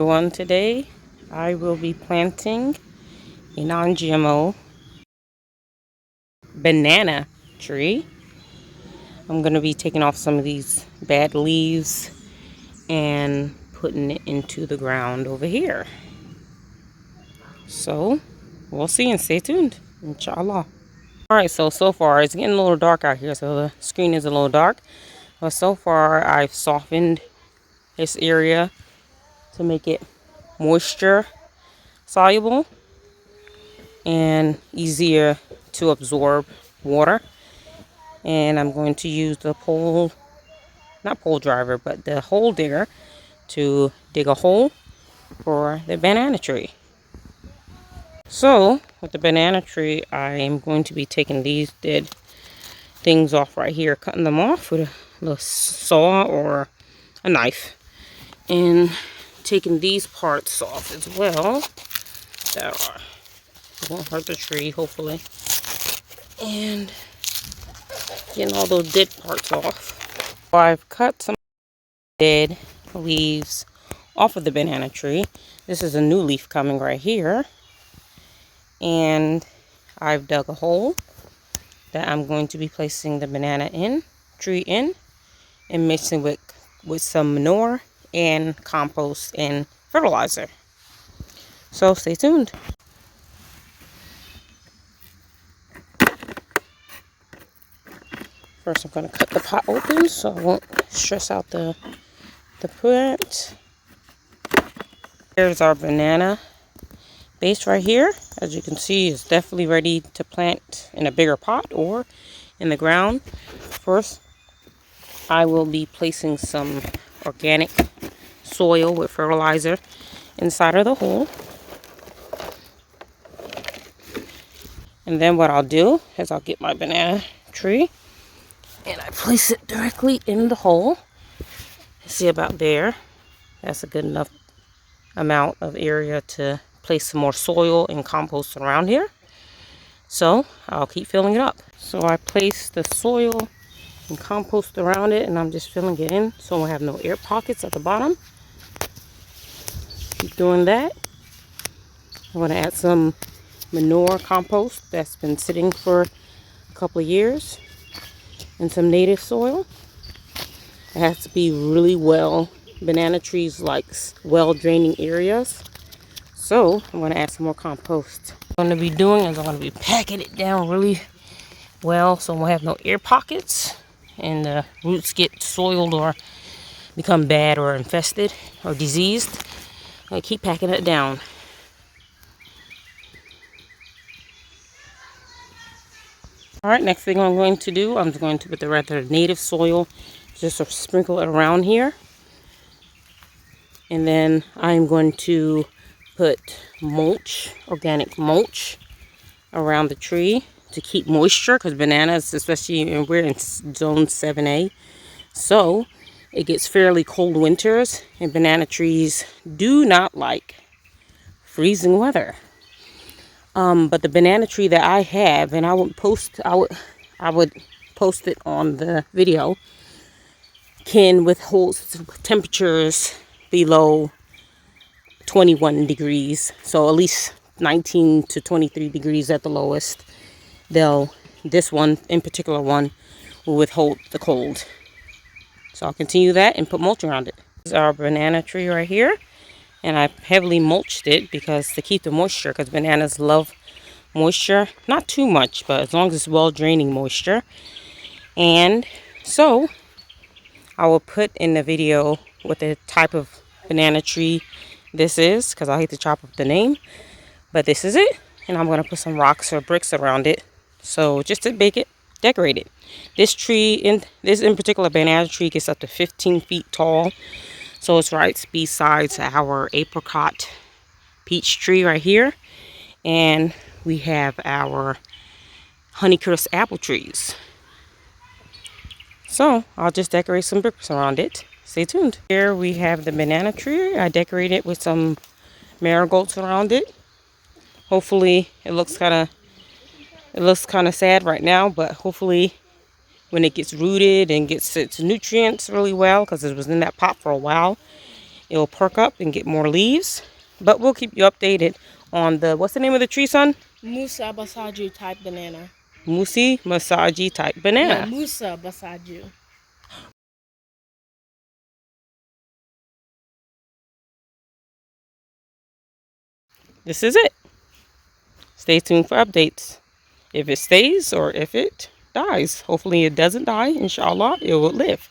Today I will be planting a non-GMO banana tree. I'm going to be taking off some of these bad leaves and putting it into the ground over here. So we'll see and stay tuned, inshallah. Alright, so far it's getting a little dark out here, so the screen is a little dark. But so far I've softened this area to make it moisture soluble and easier to absorb water. And I'm going to use the not pole driver, but the hole digger to dig a hole for the banana tree. So with the banana tree, I am going to be taking these dead things off right here, cutting them off with a little saw or a knife, and taking these parts off as well that won't hurt the tree, hopefully, and getting all those dead parts off. So I've cut some dead leaves off of the banana tree. This is a new leaf coming right here, and I've dug a hole that I'm going to be placing the banana tree in, and mixing with some manure and compost and fertilizer. So stay tuned. First I'm going to cut the pot open so I won't stress out the plant. Here's our banana base right here. As you can see, it's definitely ready to plant in a bigger pot or in the ground. First, I will be placing some organic soil with fertilizer inside of the hole. And then what I'll do is I'll get my banana tree and I place it directly in the hole. See, about there. That's a good enough amount of area to place some more soil and compost around here. So I'll keep filling it up. So I place the soil and compost around it, and I'm just filling it in so I have no air pockets at the bottom. Keep doing that. I'm going to add some manure compost that's been sitting for a couple of years, and some native soil. It has to be really banana trees like well draining areas. So I'm going to add some more compost. What I'm going to be doing is I'm going to be packing it down really well so we'll have no air pockets and the roots get soiled or become bad or infested or diseased. I'm going to keep packing it down. Alright, next thing I'm going to do, I'm going to put the rather native soil, just to sprinkle it around here. And then I'm going to put mulch, organic mulch, around the tree to keep moisture, because bananas, especially we're in zone 7A, so it gets fairly cold winters, and banana trees do not like freezing weather. But the banana tree that I have, and I would post it on the video, can withhold temperatures below 21 degrees. So at least 19 to 23 degrees at the lowest. This one, in particular one, will withhold the cold. So I'll continue that and put mulch around it. This is our banana tree right here. And I heavily mulched it because to keep the moisture, because bananas love moisture. Not too much, but as long as it's well draining moisture. And so I will put in the video what the type of banana tree this is, because I hate to chop up the name. But this is it. And I'm going to put some rocks or bricks around it. So just to make it decorate it. This tree, in particular banana tree, gets up to 15 feet tall. So it's right besides our apricot peach tree right here. And we have our Honeycrisp apple trees. So I'll just decorate some bricks around it. Stay tuned. Here we have the banana tree. I decorated it with some marigolds around it. Hopefully it looks kind of sad right now, but hopefully when it gets rooted and gets its nutrients really well, because it was in that pot for a while, it'll perk up and get more leaves. But we'll keep you updated on the, what's the name of the tree, son? MUSA BASJOO type banana. MUSA type banana. No, MUSA BASJOO. This is it. Stay tuned for updates. If it stays or if it dies. Hopefully it doesn't die. Inshallah, it will live.